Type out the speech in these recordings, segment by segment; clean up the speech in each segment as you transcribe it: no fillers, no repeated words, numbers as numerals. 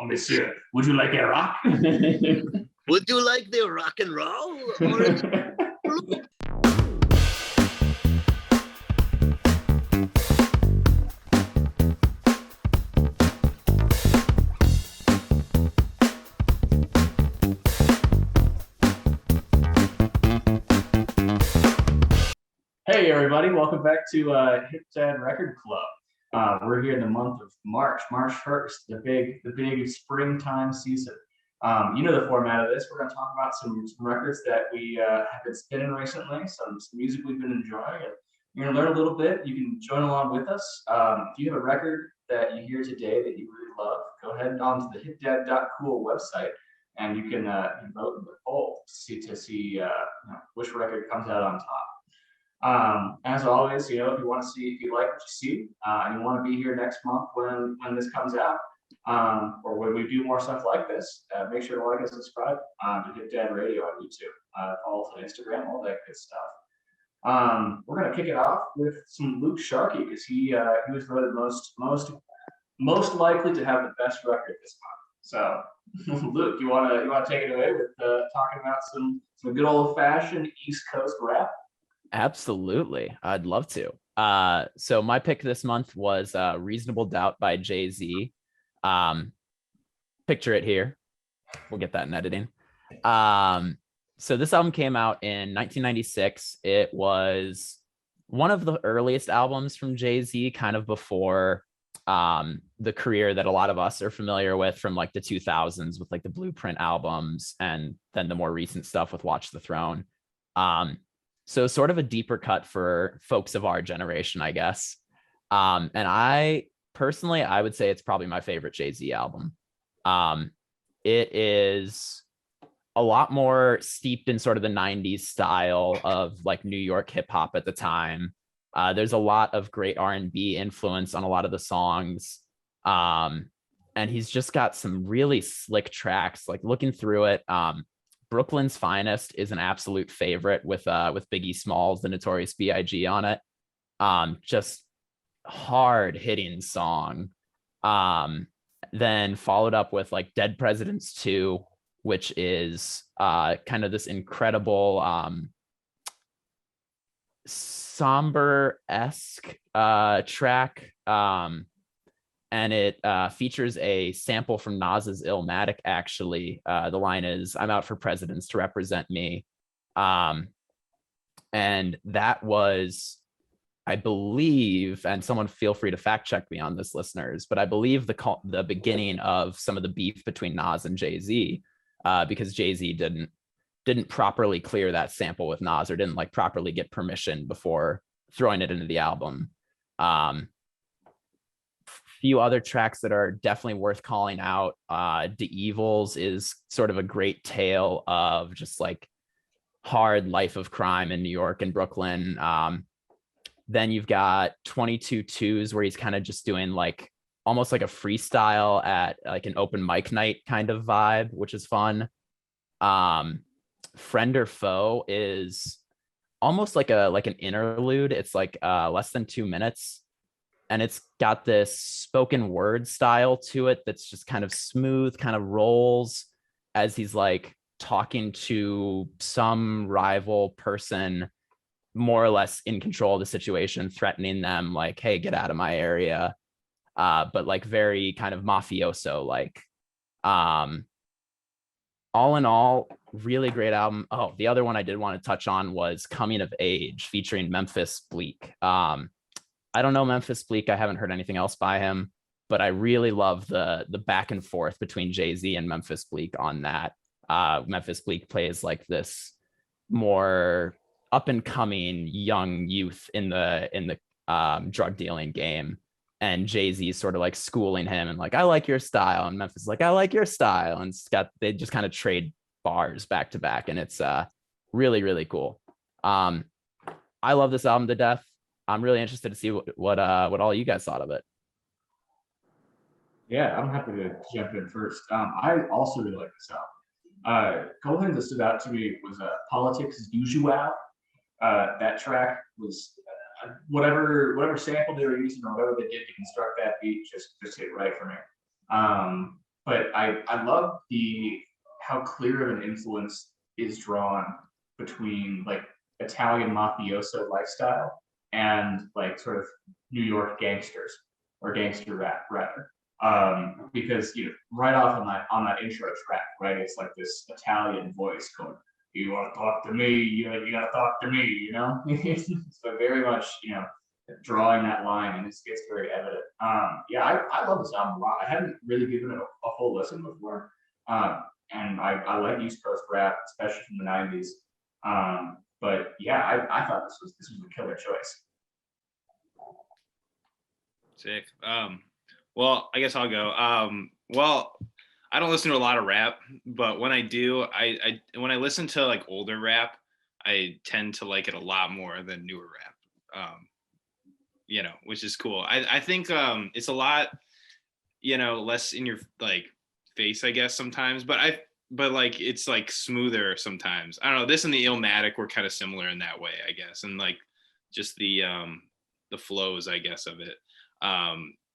monsieur, would you like a rock? Would you like the rock and roll? Or Hey everybody, welcome back to HDR Record Club. We're here in the month of March 1st, the big springtime season. You know the format of this. We're going to talk about some records that we have been spinning recently, some music we've been enjoying, and you're going to learn a little bit. You can join along with us. If you have a record that you hear today that you really love, go ahead onto the hitdad.cool website, and you can vote in the poll to see which record comes out on top. As always, if you like what you see, and you want to be here next month when this comes out, or when we do more stuff like this, make sure to like and subscribe to Hit Dad Radio on YouTube. Follow us on Instagram, all that good stuff. We're gonna kick it off with some Luke Sharkey because he was voted most likely to have the best record this month. So, Luke, you wanna take it away with talking about some good old fashioned East Coast rap? Absolutely. I'd love to. So my pick this month was Reasonable Doubt by Jay-Z. Picture it here. We'll get that in editing. So this album came out in 1996. It was one of the earliest albums from Jay-Z, kind of before the career that a lot of us are familiar with from like the 2000s with like the Blueprint albums and then the more recent stuff with Watch the Throne. So sort of a deeper cut for folks of our generation, I guess. And I would say it's probably my favorite Jay-Z album. It is a lot more steeped in sort of the 90s style of like New York hip hop at the time. There's a lot of great R&B influence on a lot of the songs. And he's just got some really slick tracks, like looking through it. Brooklyn's Finest is an absolute favorite with Biggie Smalls, the Notorious B.I.G. on it. Just hard hitting song. Then followed up with like Dead Presidents 2, which is kind of this incredible somber-esque track. And it features a sample from Nas's Illmatic, actually. The line is, "I'm out for presidents to represent me." And that was, I believe, and someone feel free to fact check me on this, listeners, but I believe the beginning of some of the beef between Nas and Jay-Z, because Jay-Z didn't properly clear that sample with Nas, or didn't like properly get permission before throwing it into the album. Few other tracks that are definitely worth calling out. The Evils is sort of a great tale of just like hard life of crime in New York and Brooklyn. Then you've got 22 Twos, where he's kind of just doing like almost like a freestyle at like an open mic night kind of vibe, which is fun. Friend or Foe is almost like an interlude. It's like less than 2 minutes. And it's got this spoken word style to it that's just kind of smooth, kind of rolls as he's like talking to some rival person, more or less in control of the situation, threatening them like, "Hey, get out of my area." But like very kind of mafioso like. All in all, really great album. Oh, the other one I did want to touch on was Coming of Age, featuring Memphis Bleek. I don't know Memphis Bleek. I haven't heard anything else by him, but I really love the back and forth between Jay-Z and Memphis Bleek on that. Memphis Bleek plays like this more up and coming young youth in the drug dealing game, and Jay-Z sort of like schooling him and like, "I like your style," and Memphis is like, "I like your style," and they just kind of trade bars back to back, and it's really, really cool. I love this album to death. I'm really interested to see what all you guys thought of it. Yeah, I'm happy to jump in first. I also really like this album. A couple things that stood out to me was Politics as Usual. That track was whatever sample they were using or whatever they did to construct that beat just hit right for me. but I love how clear of an influence is drawn between like Italian mafioso lifestyle and like sort of New York gangsters or gangster rap rather. Because right off on that intro track, right, it's like this Italian voice going, "You want to talk to me? You gotta talk to me," So very much, drawing that line, and it gets very evident. Yeah, I love this album a lot. I hadn't really given it a full listen before, and I like East Coast rap, especially from the '90s. But yeah, I thought this was a killer choice. Sick. Well, I guess I'll go. Well, I don't listen to a lot of rap, but when I do, when I listen to like older rap, I tend to like it a lot more than newer rap. Which is cool. I think it's a lot, less in your like face, I guess sometimes, but like it's like smoother sometimes. I don't know. This and the Illmatic were kind of similar in that way, I guess, and like just the flows, I guess, of it.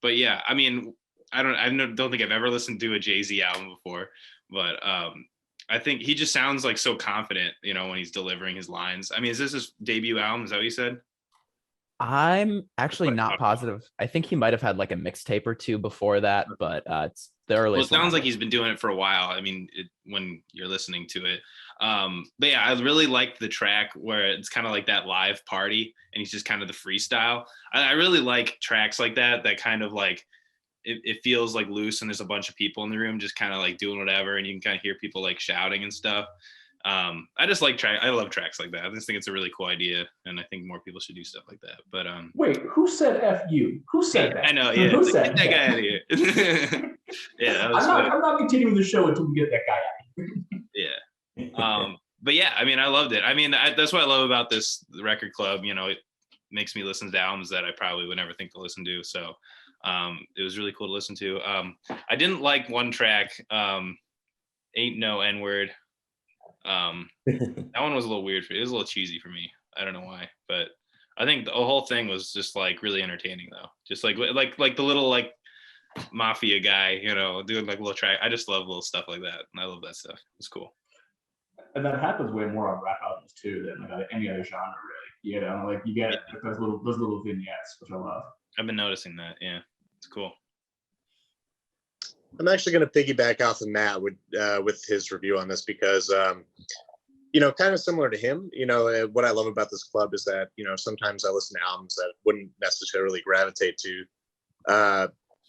But yeah, I mean, I don't think I've ever listened to a Jay-Z album before, but I think he just sounds like so confident, when he's delivering his lines. I mean, is this his debut album? Is that what you said? I'm actually not positive. I think he might have had like a mixtape or two before that, but it's the earliest. Well, it sounds like he's been doing it for a while. I mean, when you're listening to it. But yeah, I really liked the track where it's kind of like that live party and he's just kind of the freestyle. I really like tracks like that kind of like, it feels like loose and there's a bunch of people in the room just kind of like doing whatever and you can kind of hear people like shouting and stuff. I just like I love tracks like that. I just think it's a really cool idea and I think more people should do stuff like that. But wait, who said F you? Who said that? I know, yeah. Who like, said get that guy out of here. Yeah, I'm not continuing the show until we get that guy out. Yeah. But yeah, I mean, I loved it. I mean, that's what I love about this record club. It makes me listen to albums that I probably would never think to listen to. So it was really cool to listen to. I didn't like one track, Ain't No N-Word. That one was a little weird it was a little cheesy for me. I don't know why, but I think the whole thing was just like really entertaining though. Just like the little like mafia guy, doing like a little track. I just love little stuff like that, and I love that stuff. It's cool. And that happens way more on rap albums too than like any other genre, really. Like you get those little vignettes, which I love. I've been noticing that. Yeah, it's cool. I'm actually going to piggyback off of Matt with his review on this because, kind of similar to him, what I love about this club is that, sometimes I listen to albums that wouldn't necessarily gravitate to.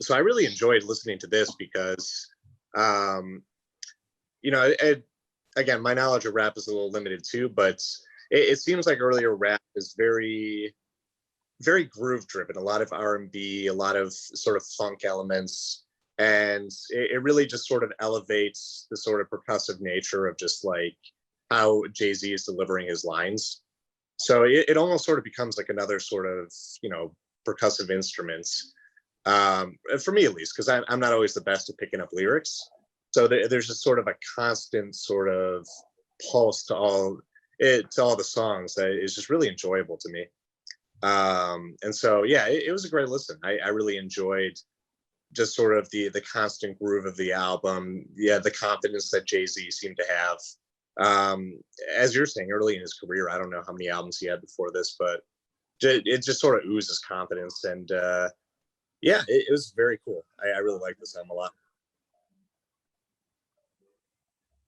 So I really enjoyed listening to this because, again, my knowledge of rap is a little limited too, but it seems like earlier rap is very, very groove driven, a lot of R&B, a lot of sort of funk elements. And it really just sort of elevates the sort of percussive nature of just like how Jay-Z is delivering his lines. So it almost sort of becomes like another sort of, percussive instruments, for me at least, because I'm not always the best at picking up lyrics. So there's just sort of a constant sort of pulse to all the songs that is just really enjoyable to me. And so, yeah, it was a great listen. I really enjoyed just sort of the constant groove of the album. Yeah, the confidence that Jay-Z seemed to have. As you're saying, early in his career, I don't know how many albums he had before this, but it just sort of oozes confidence. And yeah, it was very cool. I really like this album a lot.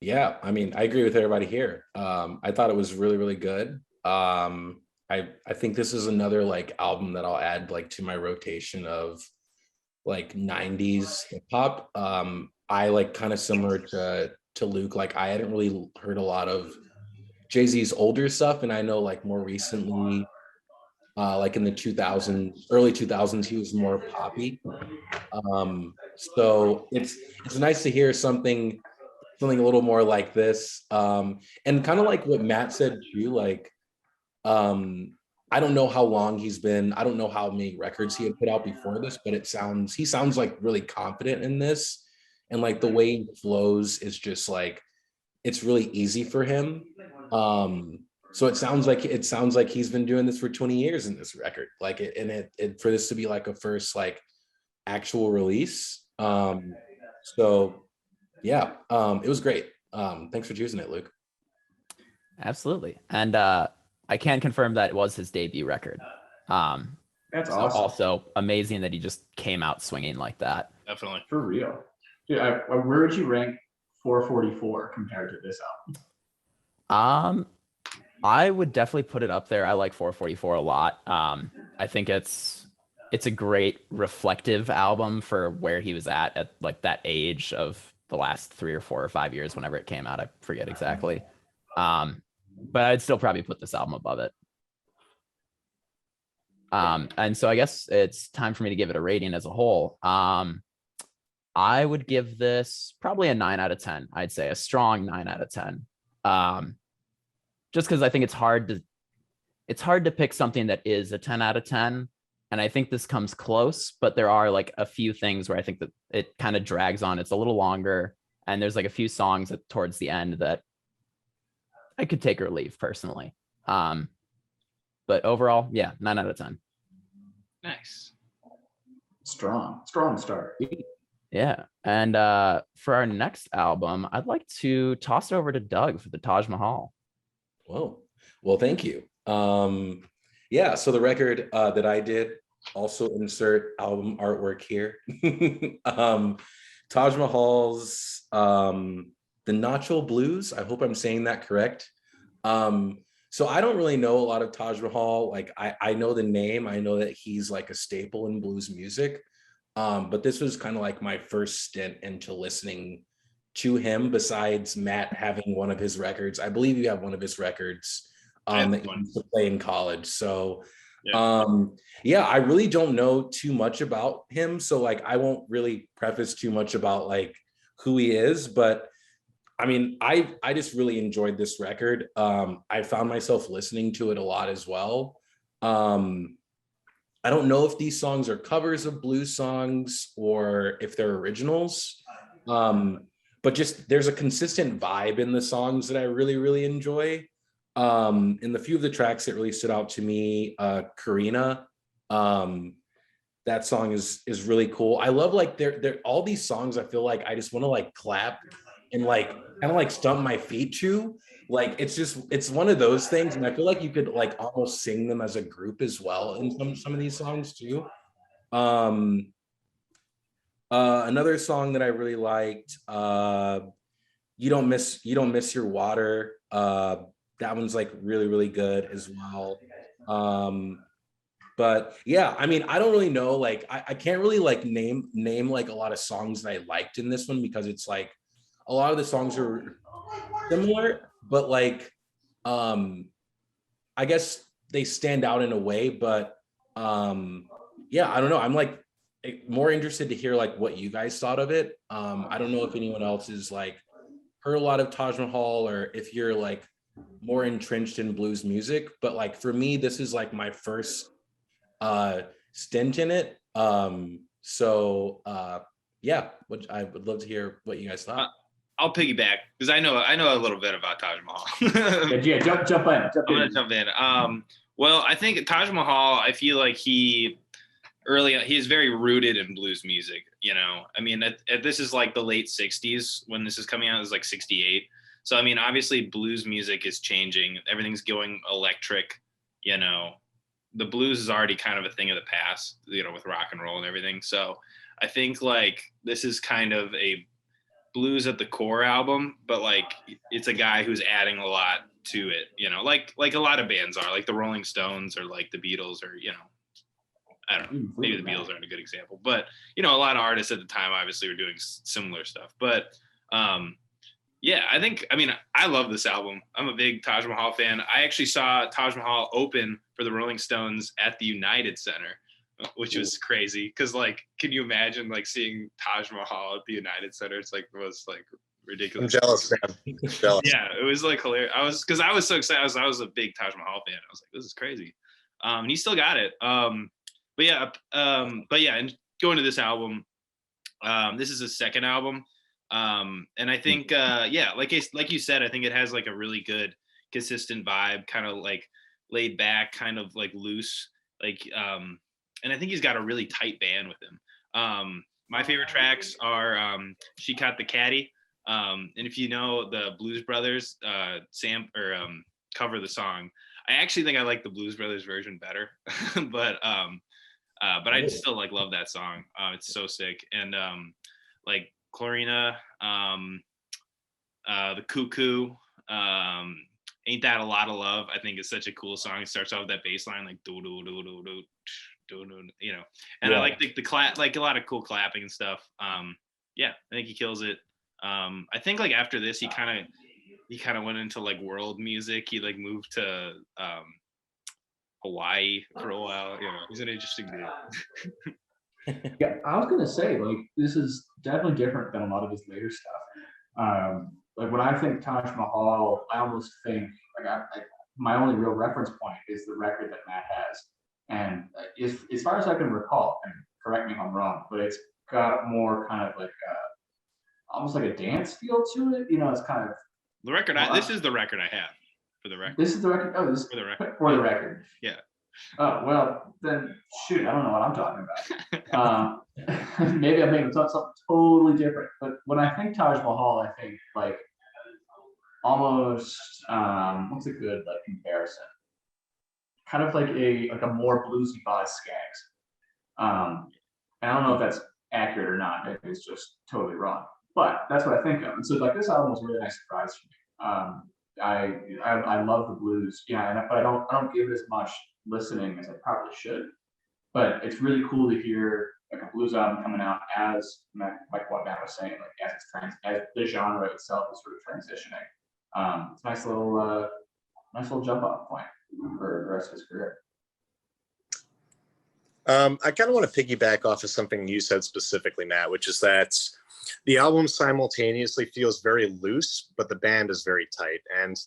Yeah, I mean, I agree with everybody here. I thought it was really, really good. I think this is another like album that I'll add like to my rotation of like 90s hip hop. I like kind of similar to Luke, like I hadn't really heard a lot of Jay-Z's older stuff, and I know like more recently, like in the early 2000s, he was more poppy. So it's nice to hear something a little more like this, and kind of like what Matt said too, like I don't know how long he's been, I don't know how many records he had put out before this, but he sounds like really confident in this. And like the way he flows is just like, it's really easy for him. So it sounds like he's been doing this for 20 years in this record. Like for this to be like a first like actual release. So Yeah, it was great. Thanks for choosing it, Luke. Absolutely. And I can confirm that it was his debut record. That's So awesome. also amazing that he just came out swinging like that. Definitely. For real. Dude, where would you rank 444 compared to this album? I would definitely put it up there. I like 444 a lot. I think it's a great reflective album for where he was at like that age of the last 3 or 4 or 5 years, whenever it came out. I forget exactly. But I'd still probably put this album above it. And so I guess it's time for me to give it a rating as a whole. I would give this probably a 9 out of 10. I'd say a strong 9 out of 10. Just because I think it's hard to pick something that is a 10 out of 10. And I think this comes close, but there are like a few things where I think that it kind of drags on. It's a little longer. And there's like a few songs towards the end that I could take or leave personally. But overall, yeah, 9 out of 10. Nice. Strong start. Yeah. And for our next album, I'd like to toss it over to Doug for the Taj Mahal. Whoa. Well, thank you. Yeah, so the record that I did, also insert album artwork here. Taj Mahal's the Natch'l Blues. I hope I'm saying that correct. So I don't really know a lot of Taj Mahal. Like I know the name. I know that he's like a staple in blues music. But this was kind of like my first stint into listening to him, besides Matt having one of his records. I believe you have one of his records that you used to play in college. So yeah, I really don't know too much about him. So like I won't really preface too much about like who he is, but I mean, I just really enjoyed this record. I found myself listening to it a lot as well. I don't know if these songs are covers of blues songs or if they're originals. But just there's a consistent vibe in the songs that I really, really enjoy. In the few of the tracks that really stood out to me, Karina, that song is really cool. I love like they're all these songs. I feel like I just want to like clap and like kind of like stomp my feet to. Like it's one of those things, and I feel like you could like almost sing them as a group as well in some of these songs too. Another song that I really liked, you don't miss your water. That one's like really, really good as well. But yeah, I mean, I don't really know, like I can't really like name like a lot of songs that I liked in this one, because it's like a lot of the songs are similar, but like I guess they stand out in a way. But yeah, I don't know, I'm like more interested to hear like what you guys thought of it. I don't know if anyone else is like heard a lot of Taj Mahal, or if you're like more entrenched in blues music, but like for me, this is like my first stint in it. So yeah, which I would love to hear what you guys thought. I'll piggyback because I know a little bit about Taj Mahal. Yeah, jump in. I'm gonna jump in. Well, I think Taj Mahal, I feel like he is very rooted in blues music. You know, I mean, this is like the late '60s when this is coming out. It's like '68. So I mean, obviously, blues music is changing. Everything's going electric. You know, the blues is already kind of a thing of the past. You know, with rock and roll and everything. So I think like this is kind of a blues at the core album, but like it's a guy who's adding a lot to it, you know, like a lot of bands are, like the Rolling Stones or like the Beatles, or you know, I don't know, maybe the Beatles aren't a good example, but you know, a lot of artists at the time obviously were doing similar stuff. But yeah, I mean I love this album. I'm a big Taj Mahal fan. I actually saw Taj Mahal open for the Rolling Stones at the United Center, which was crazy because like, can you imagine like seeing Taj Mahal at the United Center? It's like the most like ridiculous. I'm jealous, man. Jealous. Yeah, it was like hilarious. I was so excited. I was a big Taj Mahal fan. I was like, this is crazy. And he still got it. But yeah, and going to this album, this is his second album. And I think yeah, like you said, I think it has like a really good consistent vibe, kind of like laid back, kind of like loose, like and I think he's got a really tight band with him. My favorite tracks are She Caught the Caddy, And if you know the Blues Brothers cover the song, I actually think I like the Blues Brothers version better. but I still like love that song. It's so sick. And like Chlorina, the Cuckoo, Ain't That a Lot of Love, I think is such a cool song. It starts off with that bass line, like do do do do do do do, you know. And I like the clap, like a lot of cool clapping and stuff. Yeah, I think he kills it. I think like after this, he kind of went into like world music. He like moved to Hawaii for a while. You know, he's an interesting dude. Yeah, I was gonna say, like, this is definitely different than a lot of his later stuff. Like when I think Taj Mahal, I almost think like my only real reference point is the record that Matt has, and as far as I can recall, and correct me if I'm wrong, but it's got more kind of like almost like a dance feel to it. You know, it's kind of the record. This is the record I have for the record. This is the record. Oh, this is for the record. For the record. Yeah. Oh well, then shoot, I don't know what I'm talking about. Maybe I'm making something totally different. But when I think Taj Mahal, I think like almost what's a good like comparison? Kind of like a more bluesy Boz Skaggs. I don't know if that's accurate or not. Maybe it's just totally wrong. But that's what I think of. And so like this album was a really nice surprise for me. I love the blues, yeah, but I don't give it as much listening as I probably should. But it's really cool to hear like a blues album coming out as like what Matt was saying, like as the genre itself is sort of transitioning. It's a nice little jump off point for the rest of his career. I kind of want to piggyback off of something you said specifically, Matt, which is that the album simultaneously feels very loose, but the band is very tight. And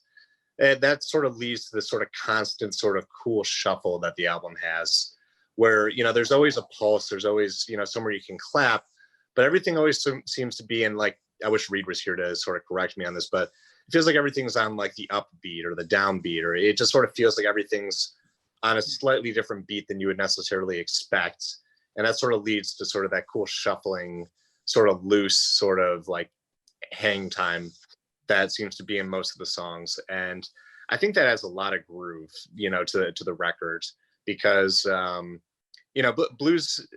that sort of leads to this sort of constant sort of cool shuffle that the album has, where, you know, there's always a pulse, there's always, you know, somewhere you can clap, but everything always seems to be in like, I wish Reed was here to sort of correct me on this, but it feels like everything's on like the upbeat or the downbeat, or it just sort of feels like everything's on a slightly different beat than you would necessarily expect. And that sort of leads to sort of that cool shuffling, sort of loose, sort of like hang time that seems to be in most of the songs. And I think that adds a lot of groove, you know, to the record, because, you know, blues,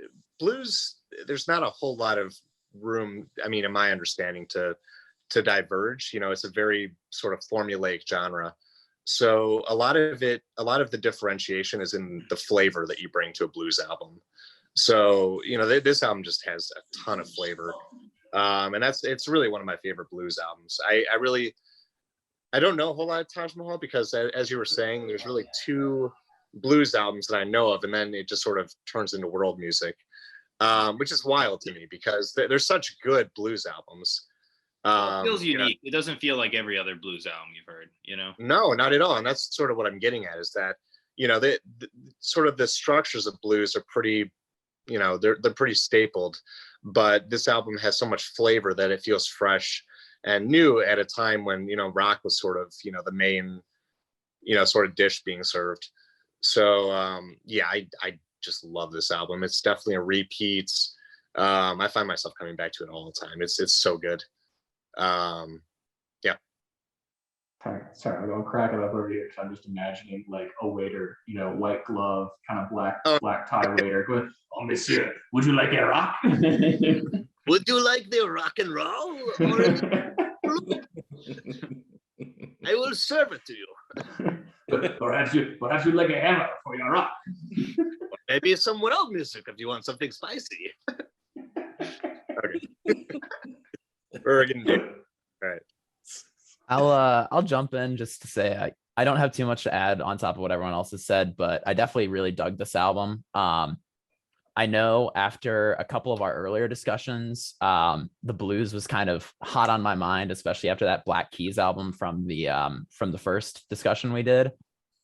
there's not a whole lot of room, I mean, in my understanding, to diverge. You know, it's a very sort of formulaic genre. So a lot of the differentiation is in the flavor that you bring to a blues album. So, you know, this album just has a ton of flavor. And it's really one of my favorite blues albums. I don't know a whole lot of Taj Mahal because, as you were saying, there's really two blues albums that I know of, and then it just sort of turns into world music, which is wild to me because there's such good blues albums. It feels unique. You know, it doesn't feel like every other blues album you've heard, you know? No, not at all. And that's sort of what I'm getting at, is that, you know, the sort of the structures of blues are pretty, you know, they're pretty stapled, but this album has so much flavor that it feels fresh and new at a time when, you know, rock was sort of, you know, the main, you know, sort of dish being served. So yeah, I just love this album. It's definitely a repeat. I find myself coming back to it all the time. It's so good. Yeah. Sorry, I'm going cracking up over here because I'm just imagining like a waiter, you know, white glove, kind of black tie waiter going, "Oh, monsieur, would you like a rock?" Would you like the rock and roll? I will serve it to you. Perhaps you like a hammer for your rock. Maybe some world music if you want something spicy. Okay. We're gonna do. All right. I'll jump in just to say I don't have too much to add on top of what everyone else has said, but I definitely really dug this album. I know after a couple of our earlier discussions, the blues was kind of hot on my mind, especially after that Black Keys album from the first discussion we did.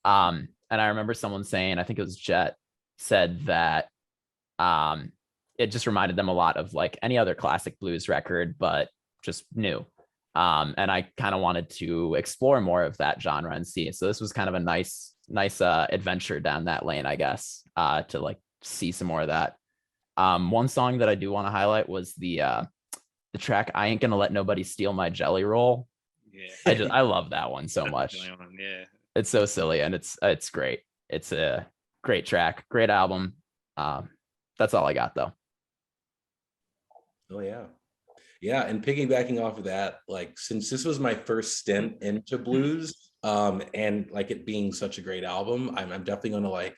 And I remember someone saying, I think it was Jet, said that it just reminded them a lot of like any other classic blues record, but just new. And I kind of wanted to explore more of that genre and see. So this was kind of a nice adventure down that lane, I guess, to like see some more of that. One song that I do want to highlight was the the track I Ain't Gonna Let Nobody Steal My Jelly Roll. Yeah. I love that one so much. Yeah. It's so silly and it's great. It's a great track, great album. That's all I got though. Oh yeah. Yeah, and piggybacking off of that, like since this was my first stint into blues, and like it being such a great album, I'm definitely gonna like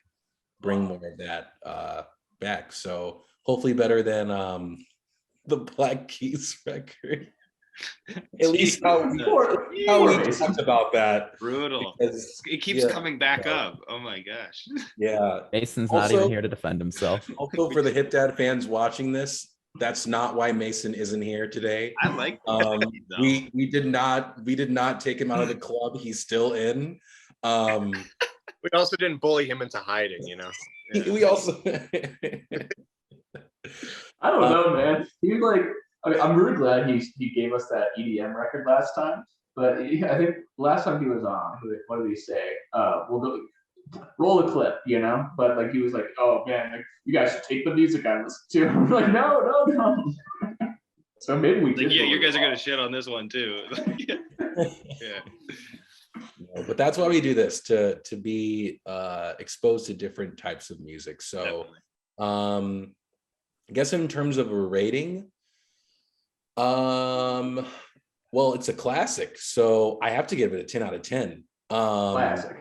bring more of that back. So hopefully better than the Black Keys record. At least how we talked about that. Brutal. Because, It keeps coming back up. Oh my gosh. Yeah. Mason's not even here to defend himself. Also, for the Hip Dad fans watching this, that's not why Mason isn't here today. I like we did not take him out of the club. He's still in. We also didn't bully him into hiding, you know. Yeah. We also I don't know, man. He like, I'm really glad he gave us that EDM record last time. But I think last time he was on, what did he say? We'll go roll the clip, you know. But like he was like, "Oh man, like you guys should take the music I listen to." I'm like, no. So maybe we did. Yeah, you guys are gonna shit on this one too. Yeah. No, but that's why we do this, to be exposed to different types of music. So I guess in terms of a rating, well, it's a classic, so I have to give it a 10 out of 10. Classic.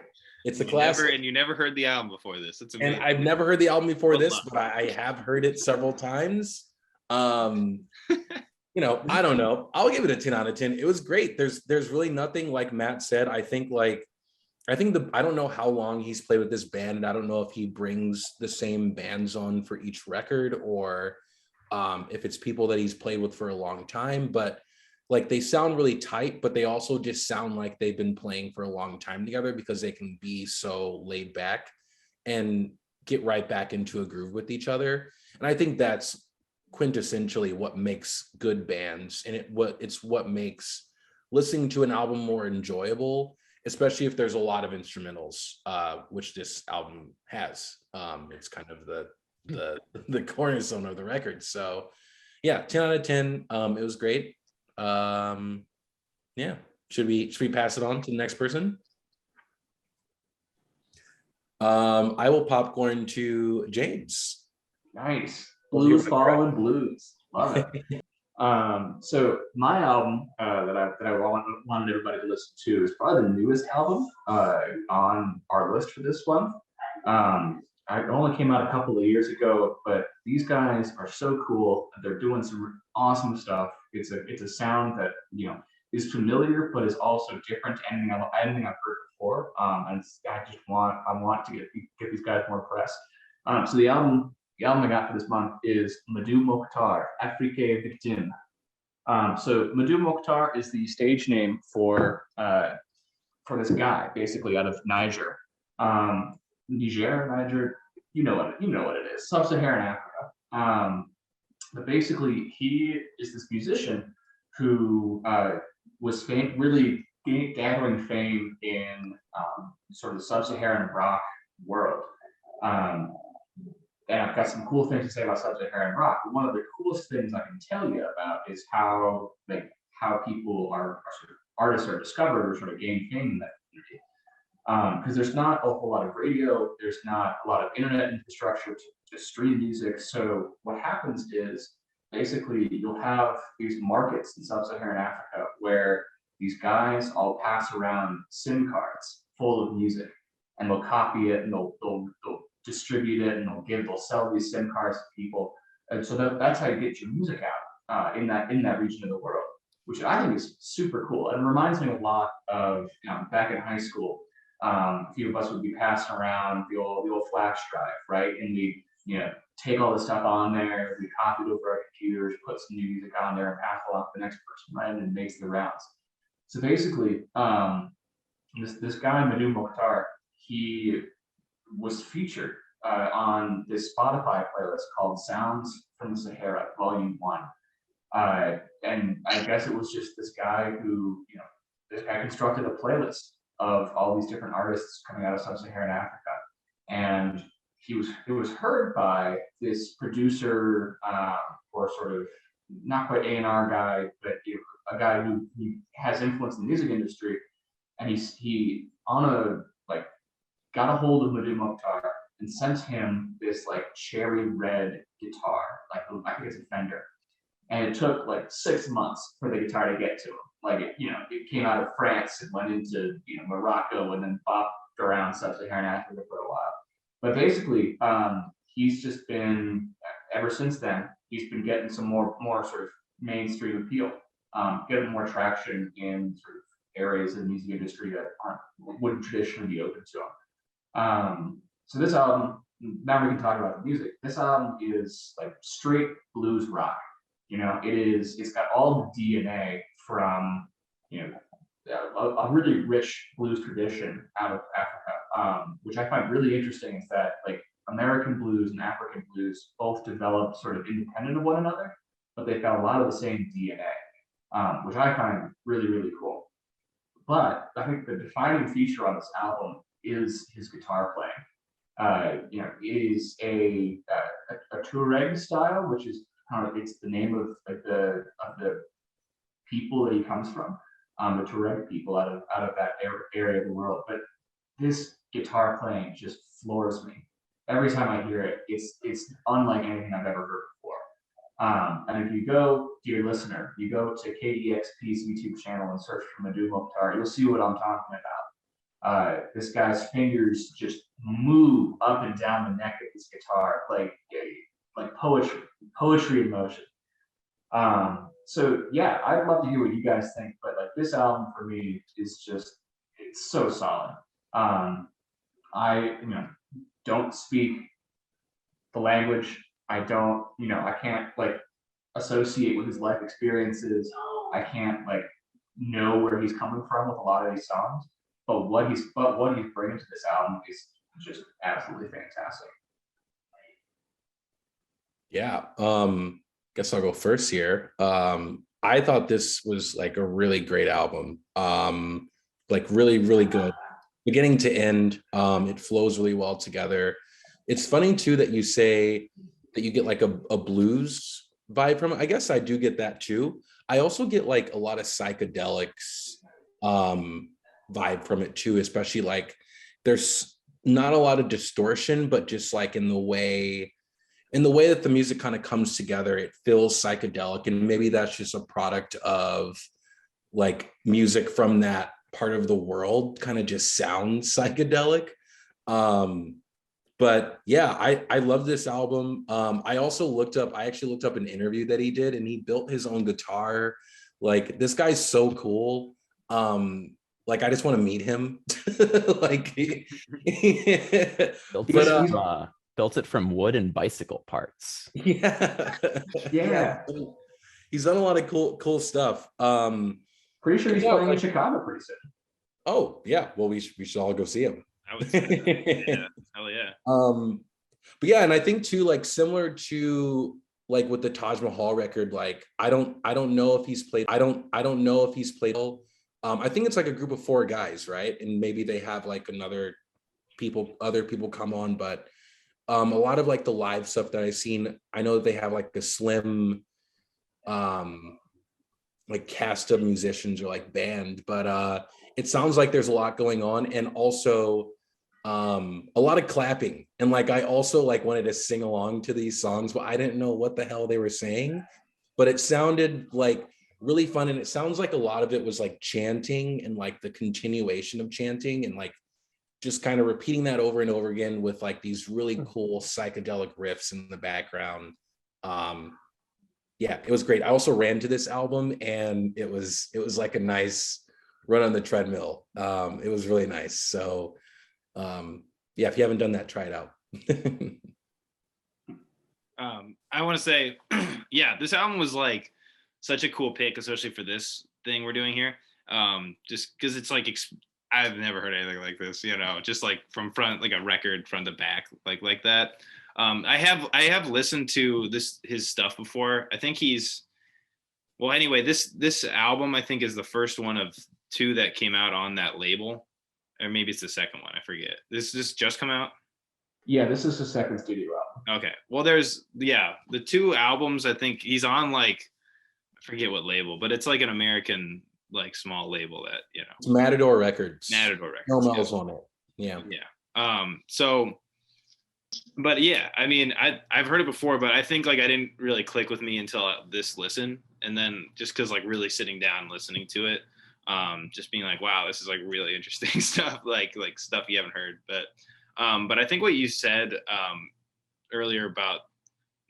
It's a classic. And you never heard the album before this. It's amazing. And I've never heard the album before this, but I have heard it several times. You know, I don't know. I'll give it a 10 out of 10. It was great. There's really nothing, like Matt said. I think I don't know how long he's played with this band, and I don't know if he brings the same bands on for each record, or if it's people that he's played with for a long time. But like they sound really tight, but they also just sound like they've been playing for a long time together, because they can be so laid back and get right back into a groove with each other. And I think that's quintessentially what makes good bands, and it's what makes listening to an album more enjoyable, especially if there's a lot of instrumentals, which this album has. It's kind of the cornerstone of the record. So yeah, 10 out of 10. It was great. Yeah, should we pass it on to the next person? I will popcorn to James. Nice. Blues following blues. Love it. So my album that I wanted everybody to listen to is probably the newest album on our list for this one. It only came out a couple of years ago, but these guys are so cool. They're doing some awesome stuff. It's a sound that, you know, is familiar, but is also different to anything I've heard before. And I want to get these guys more press. So the album I got for this month is Madou Mokhtar, Afique Victime. So Madou Mokhtar is the stage name for this guy, basically out of Niger. Niger, you know what it is, Sub-Saharan Africa. But basically, he is this musician who was really gathering fame in sort of the Sub-Saharan rock world. And I've got some cool things to say about Sub-Saharan rock. But one of the coolest things I can tell you about is how people artists are discovered or sort of gain fame in that community. Because there's not a whole lot of radio, there's not a lot of internet infrastructure to stream music. So what happens is basically you'll have these markets in Sub-Saharan Africa where these guys all pass around SIM cards full of music, and they'll copy it, and they'll distribute it, and they'll sell these SIM cards to people. And so that's how you get your music out in that region of the world, which I think is super cool. And it reminds me a lot of, you know, back in high school. A few of us would be passing around the old flash drive, right? And we, you know, take all the stuff on there, we copy it over our computers, put some new music on there, and pass it along to the next person, right? And it makes the rounds. So basically, this guy Madou Mokhtar, he was featured on this Spotify playlist called Sounds from the Sahara, Volume 1. And I guess it was just this guy who, you know, this guy constructed a playlist of all these different artists coming out of Sub-Saharan Africa. And it was heard by this producer or sort of not quite A&R guy, but a guy who has influence in the music industry, and he on a like got a hold of Madhu Mukhtar and sent him this like cherry red guitar, like I think it's a Fender, and it took like 6 months for the guitar to get to him. Like it came out of France and went into Morocco and then bopped around sub-Saharan Africa for a while. But basically, he's just been ever since then. He's been getting some more sort of mainstream appeal, getting more traction in sort of areas of the music industry that wouldn't traditionally be open to him. So this album, now we can talk about the music. This album is like straight blues rock. It's got all the DNA from a really rich blues tradition out of Africa, which I find really interesting. Is that like American blues and African blues both developed sort of independent of one another, but they've got a lot of the same DNA, which I find really, really cool. But I think the defining feature on this album is his guitar playing. It is a Tuareg style, which is it's the name of like the people that he comes from, the Tuareg people out of that area of the world. But this guitar playing just floors me every time I hear it. It's unlike anything I've ever heard before. And if you go, dear listener, you go to KEXP's YouTube channel and search for Madhu Mukhtar, you'll see what I'm talking about. This guy's fingers just move up and down the neck of his guitar like poetry in motion. So yeah, I'd love to hear what you guys think, but like this album for me is it's so solid. I don't speak the language. I can't like associate with his life experiences. I can't like know where he's coming from with a lot of these songs, but what he's bringing to this album is just absolutely fantastic. Yeah. Guess I'll go first here. I thought this was like a really great album. Like really, really good. Beginning to end, it flows really well together. It's funny too that you say that you get like a blues vibe from it. I guess I do get that too. I also get like a lot of psychedelics vibe from it too, especially like there's not a lot of distortion, but just like in the way that the music kind of comes together, it feels psychedelic. And maybe that's just a product of like music from that part of the world kind of just sounds psychedelic. But yeah, I love this album. I actually looked up an interview that he did, and he built his own guitar. Like this guy's so cool. Like I just want to meet him. Like built it from wood and bicycle parts. Yeah. Yeah. He's done a lot of cool stuff. Pretty sure he's playing in Chicago pretty soon. Oh yeah. Well, we should all go see him. I would say that. Yeah. Hell yeah. But yeah, and I think too, like similar to like with the Taj Mahal record, like I don't know if he's played. I don't know if he's played. I think it's like a group of 4 guys, right? And maybe they have like other people come on, but a lot of like the live stuff that I've seen, I know that they have like a slim like cast of musicians or like band, but it sounds like there's a lot going on, and also a lot of clapping. And like I also like wanted to sing along to these songs, but I didn't know what the hell they were saying, but it sounded like really fun. And it sounds like a lot of it was like chanting and like the continuation of chanting and like just kind of repeating that over and over again with like these really cool psychedelic riffs in the background. Yeah, it was great. I also ran to this album, and it was like a nice run on the treadmill. It was really nice. So yeah, if you haven't done that, try it out. I want to say, yeah, this album was like such a cool pick, especially for this thing we're doing here. Just because it's like I've never heard anything like this, just like from front, like a record front to back, like that. I have listened to his stuff before. I think anyway, this album I think is the first one of 2 that came out on that label, or maybe it's the second one. I forget. This just come out? Yeah, this is his second studio album. Okay. Well, there's the 2 albums. I think he's on like forget what label, but it's like an American like small label that, you know. It's Matador Records. Matador Records. No Mel's on it. Yeah. Yeah. So, but yeah, I mean, I've heard it before, but I think like I didn't really click with me until this listen, and then just because like really sitting down and listening to it, just being like, wow, this is like really interesting stuff, like stuff you haven't heard. But I think what you said earlier about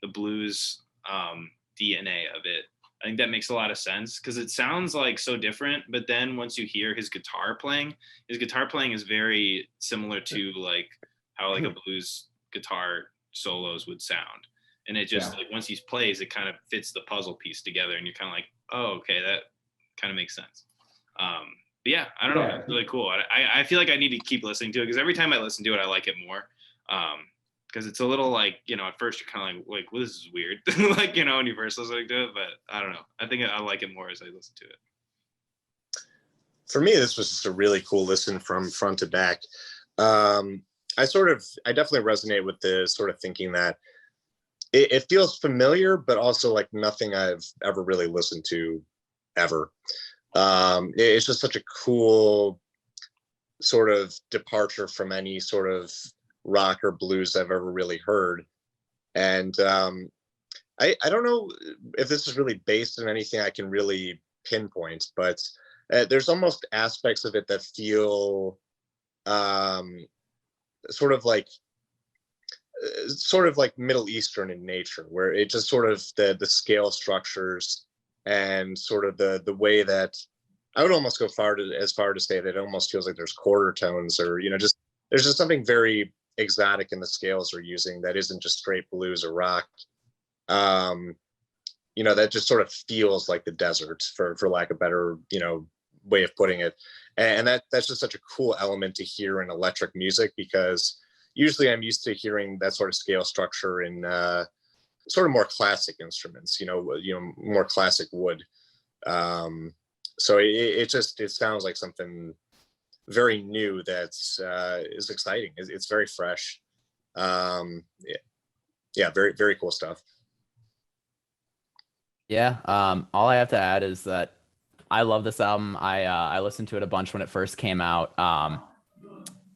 the blues DNA of it, I think that makes a lot of sense because it sounds like so different. But then once you hear his guitar playing is very similar to like how like a blues guitar solos would sound. And it just like once he plays, it kind of fits the puzzle piece together, and you're kind of like, oh, okay, that kind of makes sense. But yeah, I don't know, it's really cool. I feel like I need to keep listening to it because every time I listen to it, I like it more. Because it's a little like, you know, at first you're kind of like, well, this is weird, like, you know, when you first listening to it, but I don't know. I think I like it more as I listen to it. For me, this was just a really cool listen from front to back. I definitely resonate with the sort of thinking that it feels familiar, but also like nothing I've ever really listened to ever. It's just such a cool sort of departure from any sort of rock or blues I've ever really heard. And I don't know if this is really based on anything I can really pinpoint, but there's almost aspects of it that feel sort of like Middle Eastern in nature, where it just sort of the scale structures and sort of the way that I would almost go as far to say that it almost feels like there's quarter tones, or, you know, just there's just something very exotic in the scales they're using that isn't just straight blues or rock. You know, that just sort of feels like the desert, for lack of a better, you know, way of putting it. And that's just such a cool element to hear in electric music, because usually I'm used to hearing that sort of scale structure in sort of more classic instruments, you know, more classic wood. So it sounds like something very new that's is exciting. It's very fresh. Yeah, very, very cool stuff. Yeah, all I have to add is that I love this album. I listened to it a bunch when it first came out.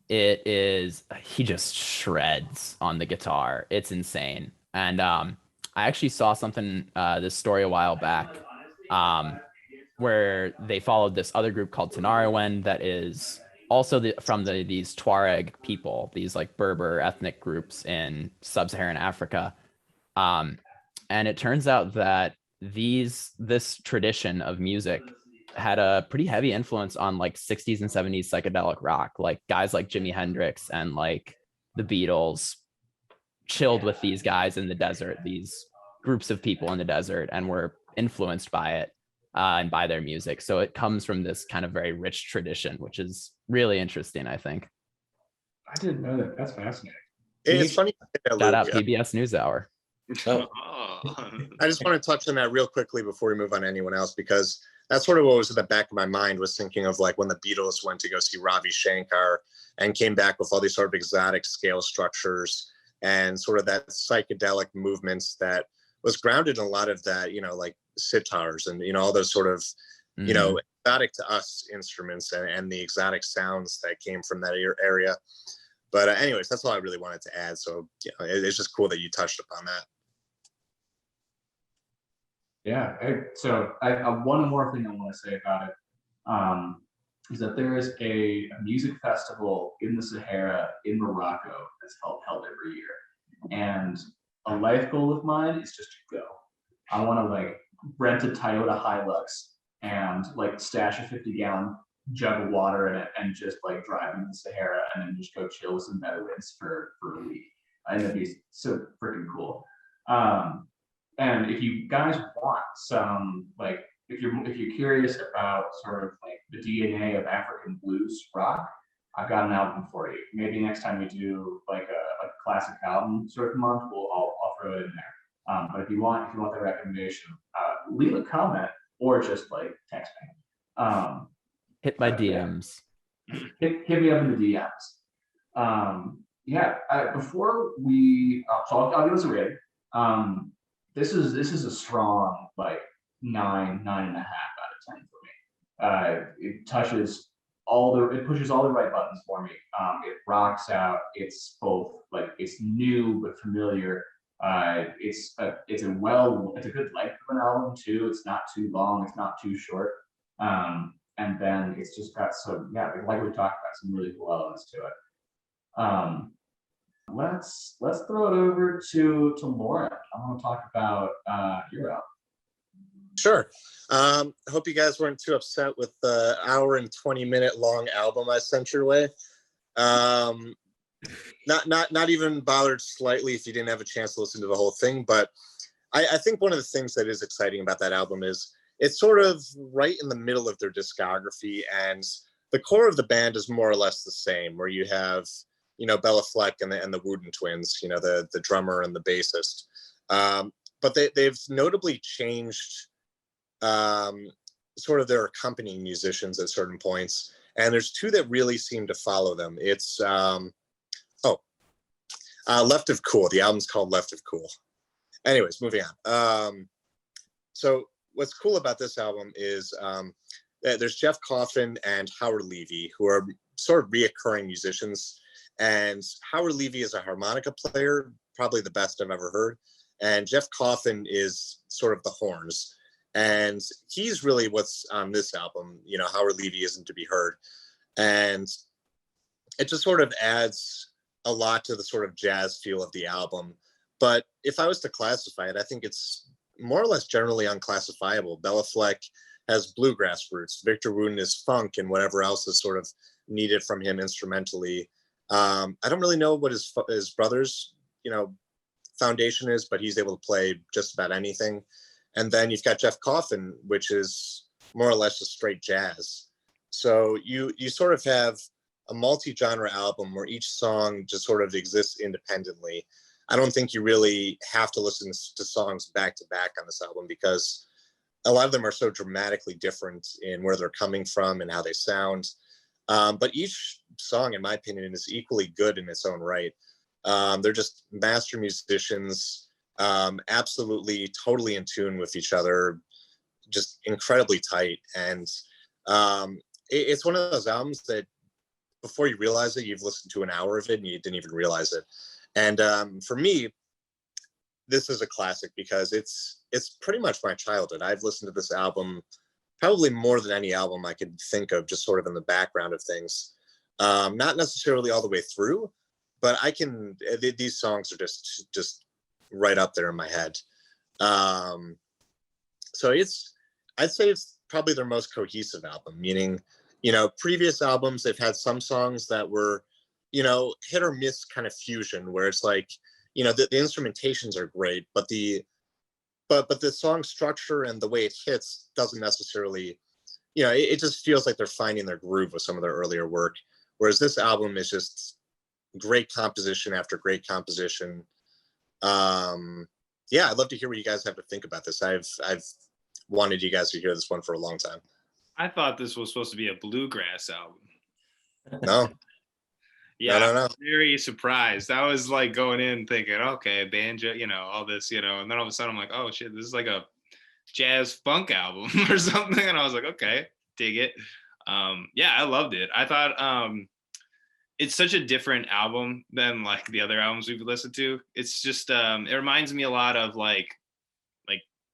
He just shreds on the guitar. It's insane. And I actually saw something, this story a while back, where they followed this other group called Tenariwen that is also from these Tuareg people, these like Berber ethnic groups in sub-Saharan Africa. And it turns out that this tradition of music had a pretty heavy influence on like 60s and 70s psychedelic rock. Like guys like Jimi Hendrix and like the Beatles chilled with these guys in the desert, these groups of people in the desert, and were influenced by it and by their music. So it comes from this kind of very rich tradition, which is really interesting, I think. I didn't know that. That's fascinating. It's funny. Shout out PBS NewsHour. Oh. I just want to touch on that real quickly before we move on to anyone else, because that's sort of what was in the back of my mind, was thinking of like when the Beatles went to go see Ravi Shankar and came back with all these sort of exotic scale structures and sort of that psychedelic movements that was grounded in a lot of that, you know, like sitars and, you know, all those sort of, you know, exotic to us instruments and the exotic sounds that came from that area. But anyways, that's all I really wanted to add. So, you know, it's just cool that you touched upon that. Yeah. So one more thing I want to say about it is that there is a music festival in the Sahara in Morocco that's held every year. And a life goal of mine is just to go. I want to like rent a Toyota Hilux and like stash a 50-gallon jug of water in it and just like drive into the Sahara and then just go chill with some Bedouins for a week. And that'd be so freaking cool. And if you guys want some, like, if you're curious about sort of like the DNA of African blues rock, I've got an album for you. Maybe next time we do like a classic album sort of month, I'll throw it in there. But if you want the recommendation, leave a comment or just like text me. Hit my DMs. Hit me up in the DMs. Before we, so I'll give us a rating. This is a strong like 9.5 out of 10 for me. It pushes all the right buttons for me. It rocks out. It's both like it's new but familiar. It's a good length of an album too. It's not too long. It's not too short. And then it's just got some, yeah, like we talked about, some really cool elements to it. Let's throw it over to Loren. I want to talk about your album. Sure. Hope you guys weren't too upset with the hour and 20-minute long album I sent your way. Not even bothered slightly if you didn't have a chance to listen to the whole thing. But I think one of the things that is exciting about that album is it's sort of right in the middle of their discography, and the core of the band is more or less the same, where you have, Bella Fleck and the Wooden twins, the drummer and the bassist. But they've notably changed sort of their accompanying musicians at certain points. And there's two that really seem to follow them. It's Left of Cool. The album's called Left of Cool. Anyways, moving on. So what's cool about this album is there's Jeff Coffin and Howard Levy, who are sort of reoccurring musicians. And Howard Levy is a harmonica player, probably the best I've ever heard. And Jeff Coffin is sort of the horns. And he's really what's on this album. Howard Levy isn't to be heard. And it just sort of adds a lot to the sort of jazz feel of the album. But if I was to classify it, I think it's more or less generally unclassifiable. Bella Fleck has bluegrass roots. Victor Wooten is funk and whatever else is sort of needed from him instrumentally. I don't really know what his brother's, foundation is, but he's able to play just about anything. And then you've got Jeff Coffin, which is more or less just straight jazz. So you sort of have a multi-genre album where each song just sort of exists independently. I don't think you really have to listen to songs back to back on this album, because a lot of them are so dramatically different in where they're coming from and how they sound. But each song, in my opinion, is equally good in its own right. They're just master musicians, absolutely totally in tune with each other, just incredibly tight. And it's one of those albums that before you realize it, you've listened to an hour of it and you didn't even realize it. And for me, this is a classic because it's pretty much my childhood. I've listened to this album probably more than any album I could think of, just sort of in the background of things. Not necessarily all the way through, but these songs are just right up there in my head. So I'd say it's probably their most cohesive album, meaning, previous albums, they've had some songs that were, hit or miss kind of fusion, where it's like, the instrumentations are great, but the song structure and the way it hits doesn't necessarily, it just feels like they're finding their groove with some of their earlier work. Whereas this album is just great composition after great composition. Yeah, I'd love to hear what you guys have to think about this. I've wanted you guys to hear this one for a long time. I thought this was supposed to be a bluegrass album. No. Yeah, no. I was very surprised. I was like going in thinking, okay, banjo, all this, and then all of a sudden I'm like, oh shit, this is like a jazz funk album or something. And I was like, okay, dig it. Yeah, I loved it. I thought it's such a different album than like the other albums we've listened to. It's just it reminds me a lot of like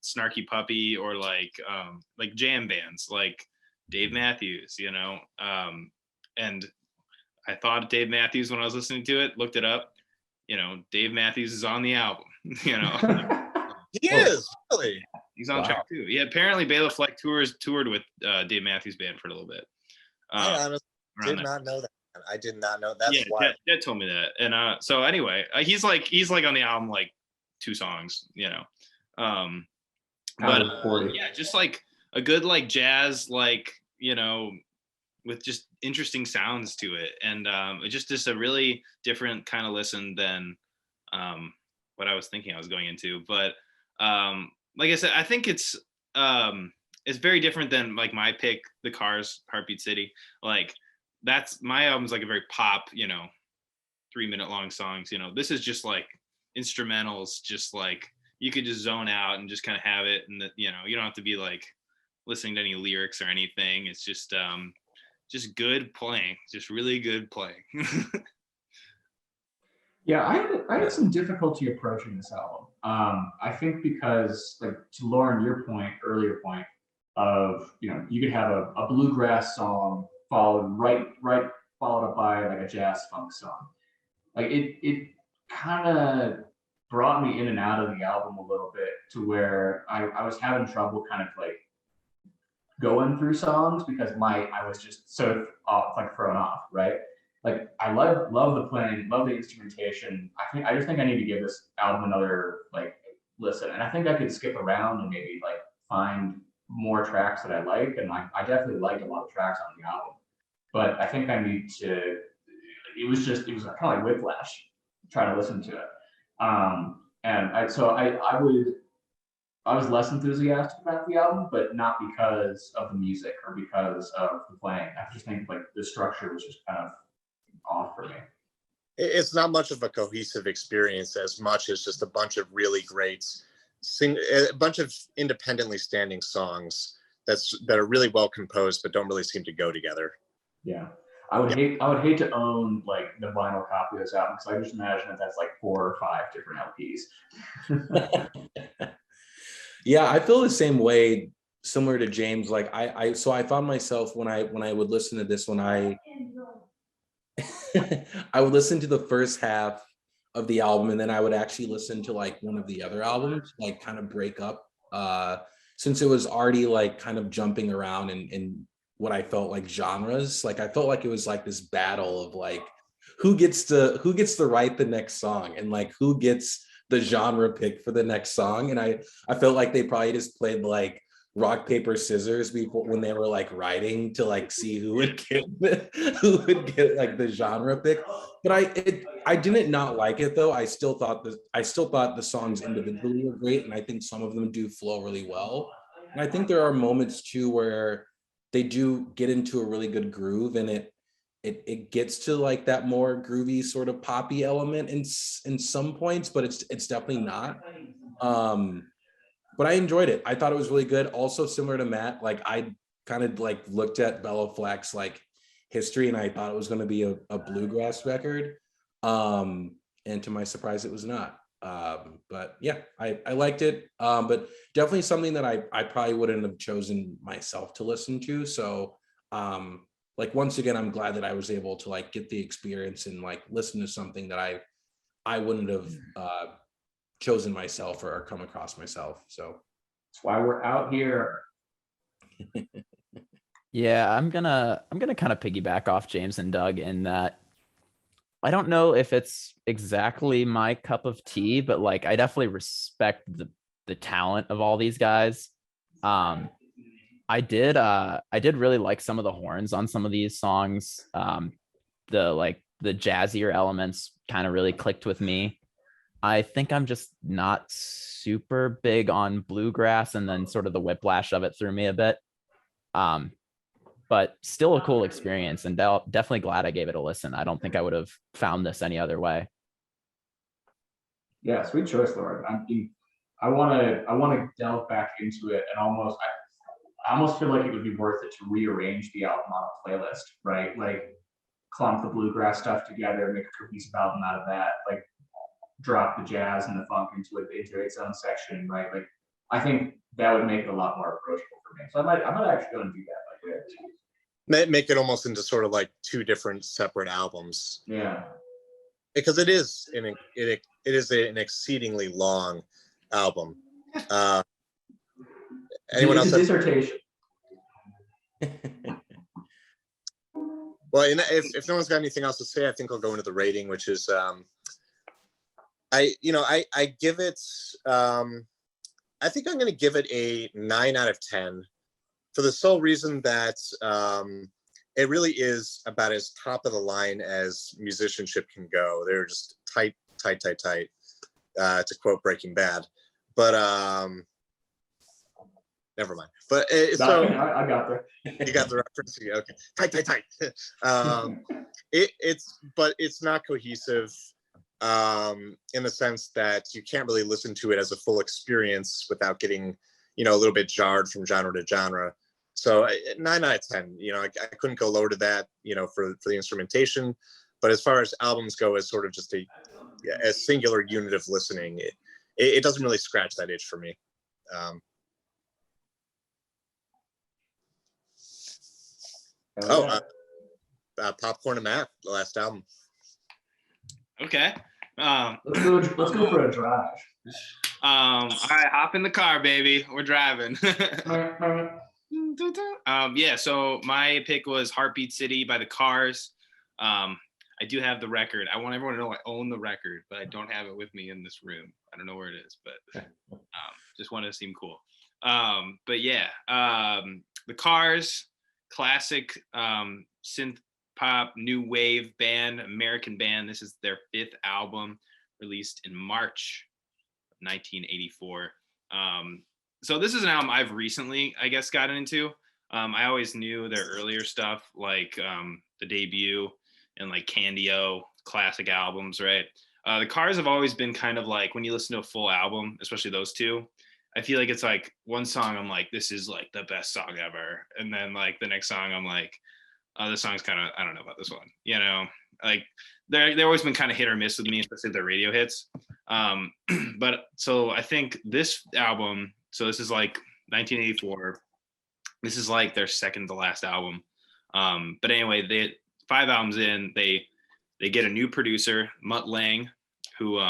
Snarky Puppy or like jam bands like Dave Matthews, and I thought Dave Matthews when I was listening to it, looked it up, Dave Matthews is on the album, He is, really? He's on track too. Yeah, apparently Bela Fleck toured with Dave Matthews Band for a little bit. I honestly did not know that. I did not know. That's why. Jet told me that. And so anyway, he's like on the album like 2 songs, but yeah, just like a good like jazz, like with just interesting sounds to it, and it's just a really different kind of listen than what I was thinking I was going into. But like I said, I think it's very different than like my pick, The Cars, Heartbeat City. Like that's my album's like a very pop, 3-minute long songs. This is just like instrumentals, just like you could just zone out and just kind of have it, and that, you know, you don't have to be like listening to any lyrics or anything. It's just good playing, just really good playing. Yeah, I had some difficulty approaching this album. I think because, like, to Loren, your earlier point of, you know, you could have a bluegrass song followed followed up by like a jazz funk song. Like it kind of brought me in and out of the album a little bit, to where I was having trouble kind of like going through songs because I was just so off, like thrown off, right? Like I love the playing, love the instrumentation. I just think I need to give this album another like listen, and I think I could skip around and maybe like find more tracks that I like, and I definitely like a lot of tracks on the album, but I think I need to. It was kind of like whiplash trying to listen to it, and I was less enthusiastic about the album, but not because of the music or because of the playing. I just think like the structure was just kind of off for me. It's not much of a cohesive experience as much as just a bunch of really great a bunch of independently standing songs that are really well composed but don't really seem to go together. Yeah. I would hate to own like the vinyl copy of this album, because I just imagine that that's like 4 or 5 different LPs. Yeah, I feel the same way, similar to James. Like I found myself when I would listen to this, when I would listen to the first half of the album, and then I would actually listen to like one of the other albums, like kind of break up, since it was already like kind of jumping around in what I felt like genres. Like I felt like it was like this battle of like who gets to write the next song, and like who gets the genre pick for the next song. And I felt like they probably just played like rock paper scissors before, when they were like writing, to like see who would get like the genre pick. But I didn't not like it though. I still thought the songs individually were great, and I think some of them do flow really well. And I think there are moments too where they do get into a really good groove, and it gets to like that more groovy sort of poppy element in some points, but it's definitely not. But I enjoyed it. I thought it was really good. Also similar to Matt, like I kind of like looked at Bella Fleck's like history, and I thought it was going to be a bluegrass record. And to my surprise, it was not. But yeah, I liked it. But definitely something that I probably wouldn't have chosen myself to listen to. So like once again, I'm glad that I was able to like get the experience and like listen to something that I wouldn't have chosen myself or come across myself. So That's why we're out here. Yeah, I'm gonna kind of piggyback off James and Doug in that I don't know if it's exactly my cup of tea, but like I definitely respect the talent of all these guys. I did really like some of the horns on some of these songs. The jazzier elements kind of really clicked with me. I think I'm just not super big on bluegrass, and then sort of the whiplash of it threw me a bit. But still a cool experience, and definitely glad I gave it a listen. I don't think I would have found this any other way. Yeah, sweet choice, Loren. I want to delve back into it, and I almost feel like it would be worth it to rearrange the album on a playlist, right? Like clump the bluegrass stuff together, make a cohesive album out of that, like drop the jazz and the funk into its own section, right? Like I think that would make it a lot more approachable for me. So I might actually go and do that like later. Make it almost into sort of like 2 different separate albums. Yeah, because it is an exceedingly long album. Anyone else? Dissertation. Well, if no one's got anything else to say, I think I'll go into the rating, which is I give it. I think I'm going to give it a 9 out of 10, for the sole reason that it really is about as top of the line as musicianship can go. They're just tight, to quote Breaking Bad. But never mind. But so I got there. You got the reference. Okay, tight. But it's not cohesive. in the sense that you can't really listen to it as a full experience without getting, you know, a little bit jarred from genre to genre. So 9 out of 10, you know, I couldn't go lower to that, you know, for the instrumentation. But as far as albums go, as sort of just a singular unit of listening, it doesn't really scratch that itch for me. Popcorn and Matt, the last album. Okay. Let's go for a drive. All right, hop in the car, baby. We're driving. Yeah, so my pick was Heartbeat City by the Cars. I do have the record. I want everyone to know I own the record, but I don't have it with me in this room. I don't know where it is, but just wanted to seem cool. But yeah, the Cars, classic synth pop, new wave band, American band. This is their 5th album, released in March 1984. So this is an album I've recently, I guess, gotten into. I always knew their earlier stuff, like the debut and like Candy-O, classic albums, right? The Cars have always been kind of like, when you listen to a full album, especially those two, I feel like it's like one song I'm like, this is like the best song ever. And then like the next song I'm like, oh, this song's kind of, I don't know about this one, you know? Like they've always been kind of hit or miss with me, especially their radio hits. But so I think this album, so this is like 1984. This is like their second to last album. But anyway, they 5 albums in, they get a new producer, Mutt Lange, who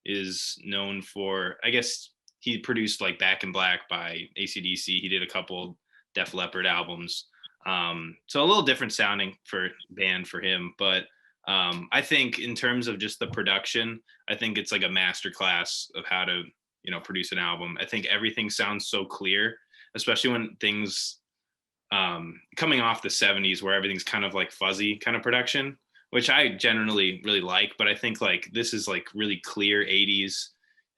is known for, I guess he produced like Back in Black by AC/DC. He did a couple Def Leppard albums. So a little different sounding band for him, but I think in terms of just the production, I think it's like a masterclass of how to, you know, produce an album. I think everything sounds so clear, especially when things coming off the 70s where everything's kind of like fuzzy kind of production, which I generally really like, but I think like this is like really clear 80s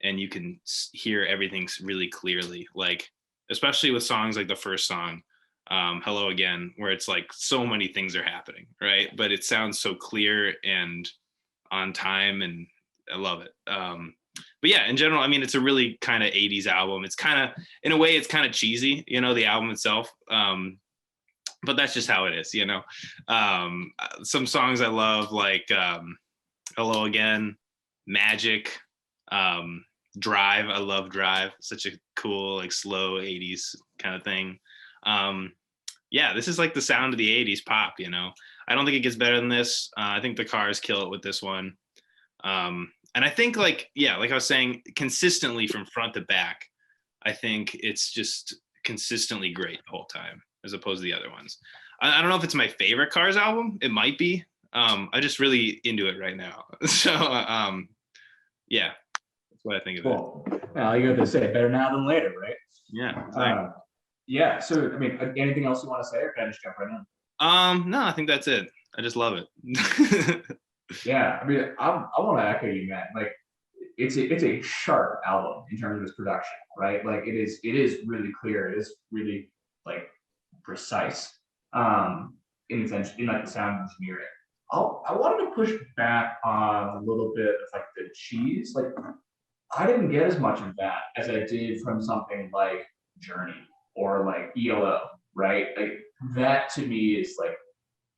and you can hear everything really clearly, like especially with songs like the first song, Hello Again, where it's like so many things are happening, right? But it sounds so clear and on time, and I love it. But yeah, in general, I mean, it's a really kind of 80s album. It's kind of, in a way, it's kind of cheesy, you know, the album itself. But that's just how it is, you know. Some songs I love, like Hello Again, Magic, Drive. I love Drive. Such a cool, like slow 80s kind of thing. Yeah, this is like the sound of the 80s pop, you know. I don't think it gets better than this. I think the Cars kill it with this one. And I think like, yeah, like I was saying, consistently from front to back, I think it's just consistently great the whole time, as opposed to the other ones. I don't know if it's my favorite Cars album. It might be. I'm just really into it right now. So yeah, that's what I think of Cool. Well, you got to say better now than later, right? it. Yeah. Yeah. So, I mean, anything else you want to say, or can I just jump right in? No, I think that's it. I just love it. Yeah, I mean, I want to echo you, Matt. Like, it's a sharp album in terms of its production, right? Like, it is really clear. It is really like precise in its in like the sound engineering. I wanted to push back on a little bit of like the cheese. Like, I didn't get as much of that as I did from something like Journey or like ELO, right? Like that to me is like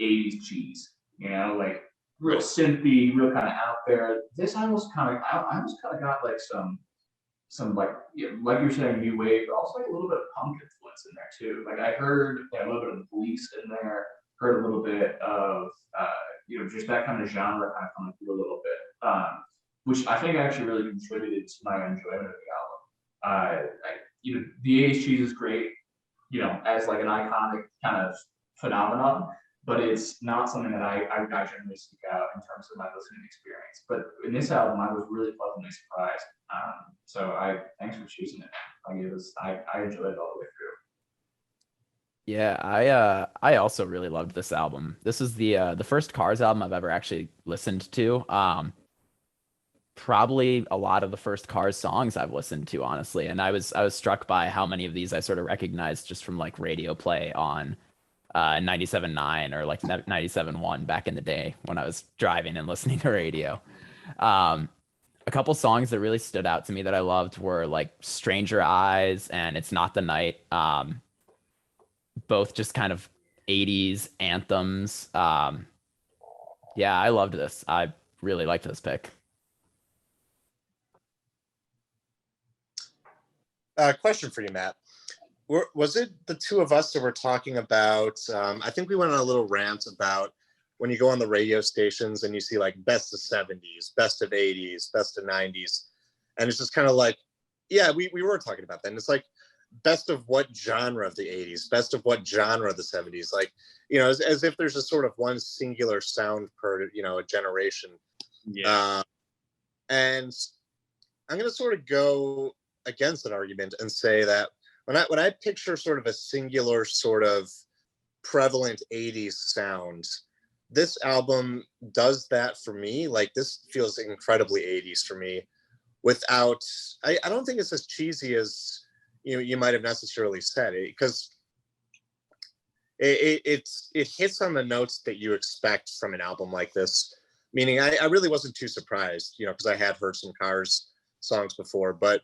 80s cheese, you know, like real synthy, real kind of out there. This I almost kind of got like some like, you know, like you're saying, new wave, but also like a little bit of punk influence in there too. Like I heard a little bit of the Police in there, heard a little bit of you know, just that kind of genre kind of coming through a little bit, which I think actually really contributed to my enjoyment of the album. You know, the 80s cheese is great, you know, as like an iconic kind of phenomenon, but it's not something that I generally seek out in terms of my listening experience. But in this album, I was really pleasantly surprised. So thanks for choosing it. Like I enjoyed it all the way through. Yeah, I also really loved this album. This is the first Cars album I've ever actually listened to. Probably a lot of the first Cars songs I've listened to, honestly. And I was struck by how many of these I sort of recognized just from like radio play on 97.9 or like 97.1 back in the day when I was driving and listening to radio. A couple songs that really stood out to me that I loved were like Stranger Eyes and It's Not the Night. Both just kind of 80s anthems. Yeah, I loved this. I really liked this pick. Question for you, Matt. Was it the two of us that were talking about, I think we went on a little rant about when you go on the radio stations and you see like best of 70s, best of 80s, best of 90s. And it's just kind of like, yeah, we were talking about that. And it's like, best of what genre of the 80s, best of what genre of the 70s, like, you know, as if there's a sort of one singular sound per, you know, a generation. Yeah. And I'm going to sort of go against an argument and say that when I picture sort of a singular sort of prevalent 80s sound, this album does that for me. Like, this feels incredibly 80s for me without, I don't think it's as cheesy as you might have necessarily said it, because it hits on the notes that you expect from an album like this. Meaning, I really wasn't too surprised, you know, because I had heard some Cars songs before, but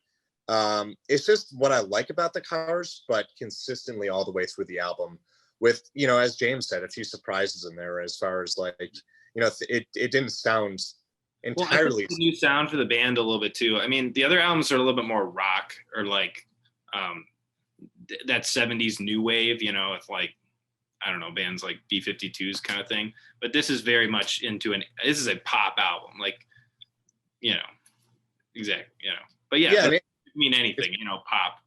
it's just what I like about the Cars, but consistently all the way through the album with, you know, as James said, a few surprises in there as far as like, you know, it didn't sound entirely. Well, I think the new sound for the band a little bit too. I mean, the other albums are a little bit more rock or like that 70s new wave, you know, with like, I don't know, bands like B-52s kind of thing. But this is very much this is a pop album, like, you know, exactly, you know. But yeah, yeah, it doesn't mean anything, you know, pop.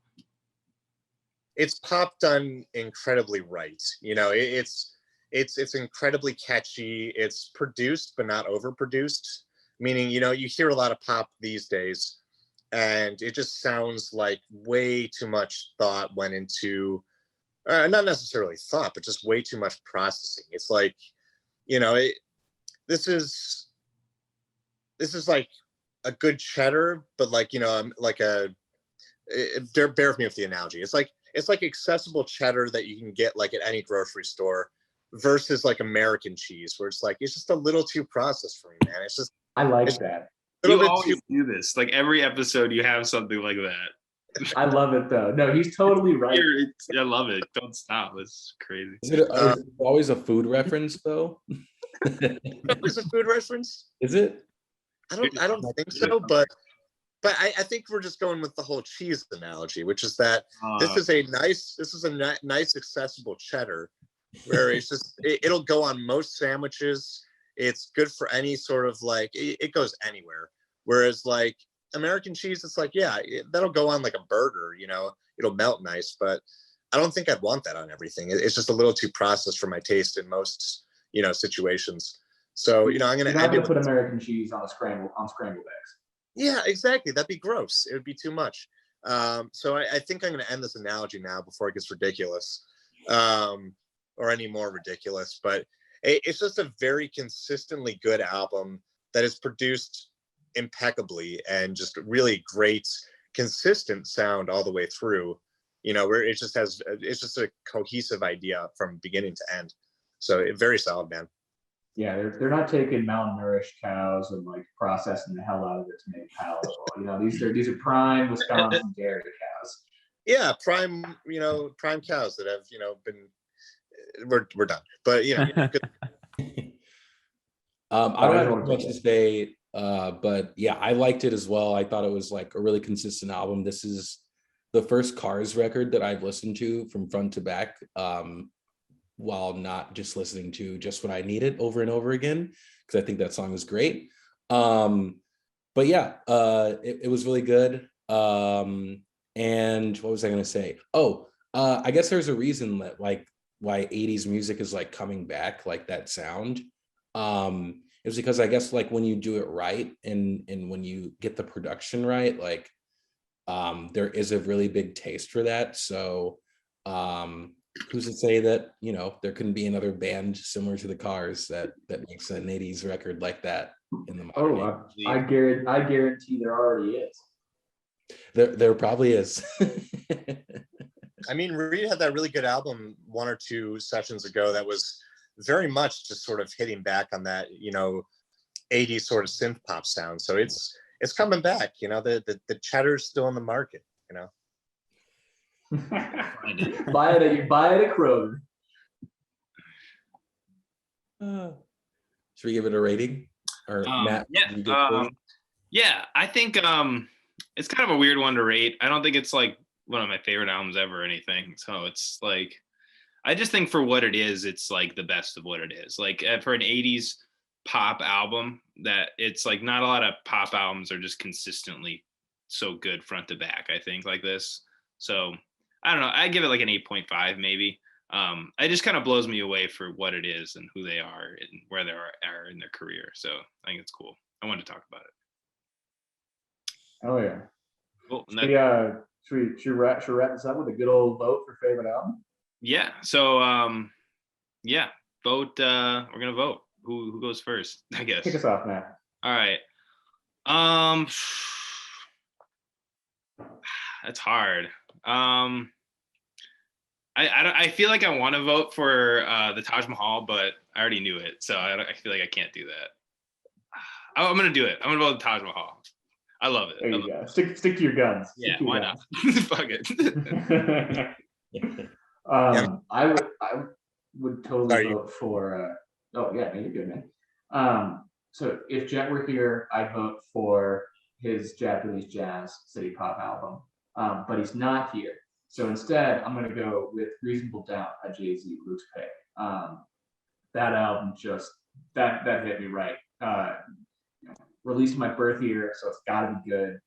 It's pop done incredibly right. You know, it's incredibly catchy. It's produced but not overproduced. Meaning, you know, you hear a lot of pop these days, and it just sounds like way too much thought went into, not necessarily thought, but just way too much processing. It's like, you know, this is like a good cheddar, but like, you know, like bear with me with the analogy. It's like accessible cheddar that you can get like at any grocery store versus like American cheese, where it's like, it's just a little too processed for me, man. It's just, I like that. You always do this. Like every episode, you have something like that. I love it though. No, he's totally right. I love it. Don't stop. It's crazy. Is it always a food reference though? Is a food reference? Is it? I don't think so, but I think we're just going with the whole cheese analogy, which is that this is a nice accessible cheddar, where it's just it'll go on most sandwiches. It's good for any sort of like, it goes anywhere. Whereas like American cheese, it's like, yeah, that'll go on like a burger, you know, it'll melt nice, but I don't think I'd want that on everything. It's just a little too processed for my taste in most, you know, situations. So, you know, I'm not gonna put American cheese on scrambled eggs. Yeah, exactly. That'd be gross. It would be too much. So I think I'm gonna end this analogy now before it gets ridiculous, or any more ridiculous. But it's just a very consistently good album that is produced impeccably and just really great, consistent sound all the way through. You know, where it's just a cohesive idea from beginning to end. So very solid, man. Yeah, they're not taking malnourished cows and like processing the hell out of it to make it palatable. You know, these are prime Wisconsin dairy cows. Yeah, prime cows that have, you know, been. We're done, but you know. I don't have much to say, but yeah, I liked it as well. I thought it was like a really consistent album. This is the first Cars record that I've listened to from front to back, while not just listening to Just When I Need It over and over again, because I think that song is great. But yeah, it was really good. And what was I going to say? I guess there's a reason that like why 80s music is like coming back, like that sound. It was because I guess like when you do it right and when you get the production right, like there is a really big taste for that. So who's to say that, you know, there couldn't be another band similar to the Cars that makes an 80s record like that in the I guarantee there already is. There probably is. I mean, Reed had that really good album 1 or 2 sessions ago that was very much just sort of hitting back on that, you know, 80s sort of synth pop sound. So it's coming back. You know, the cheddar's still in the market. You know, buy it at Kroger. Should we give it a rating? Or Matt? Yeah, I think it's kind of a weird one to rate. I don't think it's like one of my favorite albums ever or anything. So it's like, I just think for what it is, it's like the best of what it is. Like for an 80s pop album, that it's like not a lot of pop albums are just consistently so good front to back, I think, like this. So I don't know, I give it like an 8.5 maybe. It just kind of blows me away for what it is and who they are and where they are in their career. So I think it's cool. I wanted to talk about it. Oh yeah. Cool. Should we wrap this up with a good old vote for favorite album? Yeah. So yeah, vote. We're gonna vote. Who goes first? I guess. Kick us off, Matt. All right. That's hard. I feel like I want to vote for the Taj Mahal, but I already knew it, so I feel like I can't do that. I'm gonna do it. I'm gonna vote the Taj Mahal. I love it. There you go. Stick to your guns. Yeah, why not? Fuck it. I would totally vote for. Oh yeah, you're good, man. So if Jet were here, I'd vote for his Japanese jazz city pop album. But he's not here, so instead I'm gonna go with Reasonable Doubt by Jay-Z, Luke's pick. That album just that hit me right. Released my birth year, so it's got to be good.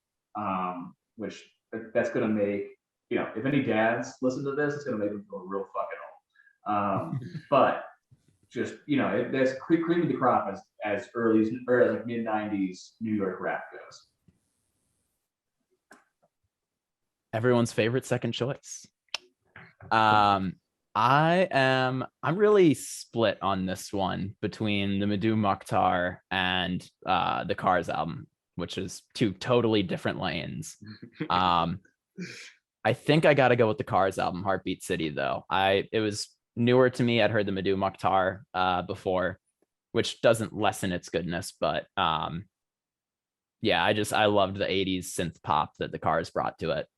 Which that's gonna make, if any dads listen to this, it's gonna make them feel real fucking old. But just that's cream of the crop as early like mid '90s New York rap goes. Everyone's favorite second choice. I'm really split on this one between the Madhu Mokhtar and the Cars album, which is two totally different lanes. I think I got to go with the Cars album, Heartbeat City, though. It was newer to me. I'd heard the Madhu Mokhtar before, which doesn't lessen its goodness, but yeah, I loved the 80s synth pop that the Cars brought to it.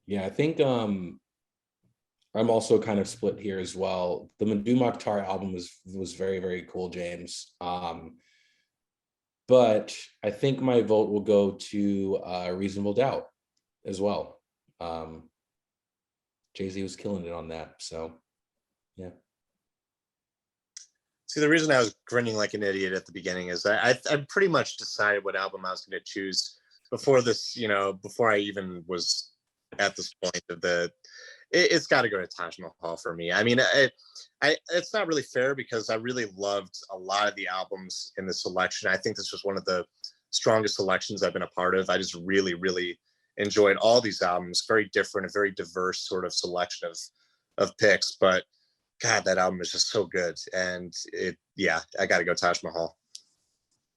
Yeah, I think I'm also kind of split here as well. The Madhu Mokhtar album was very, very cool, James. But I think my vote will go to Reasonable Doubt as well. Jay-Z was killing it on that, so yeah. See, the reason I was grinning like an idiot at the beginning is I pretty much decided what album I was going to choose before this, before I even was at this point of it's got to go to Taj Mahal for me. I mean, it's not really fair because I really loved a lot of the albums in the selection. I think this was one of the strongest selections I've been a part of. I just really, really enjoyed all these albums. Very different, a very diverse sort of selection of picks. But God, that album is just so good. And I got to go Taj Mahal.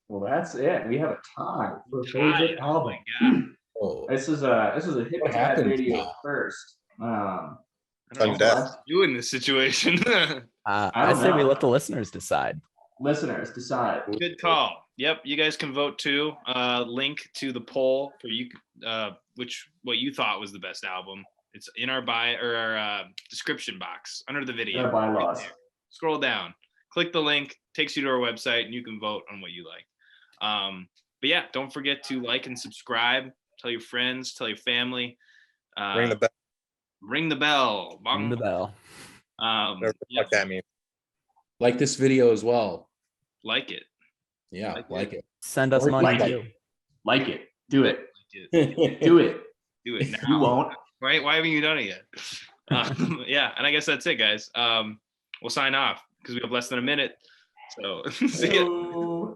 Well, that's it. We have a tie for favorite album. Oh, This is a hit radio first. I don't know what to do in this situation. I say we let the listeners decide. Listeners decide. Good call. Yep, you guys can vote too. Link to the poll for you, what you thought was the best album. It's in our description box under the video. Our bylaws. Right, scroll down, click the link, takes you to our website, and you can vote on what you like. But yeah, don't forget to like and subscribe. Tell your friends, tell your family. Ring the bell. Ring the bell. Ring the bell. What that means. Like this video as well. Like it. Yeah, like it. Send us money too. Like it. Do it. Like Do it. Do it now. You won't. Right? Why haven't you done it yet? Yeah, and I guess that's it, guys. We'll sign off because we have less than a minute. So see ya.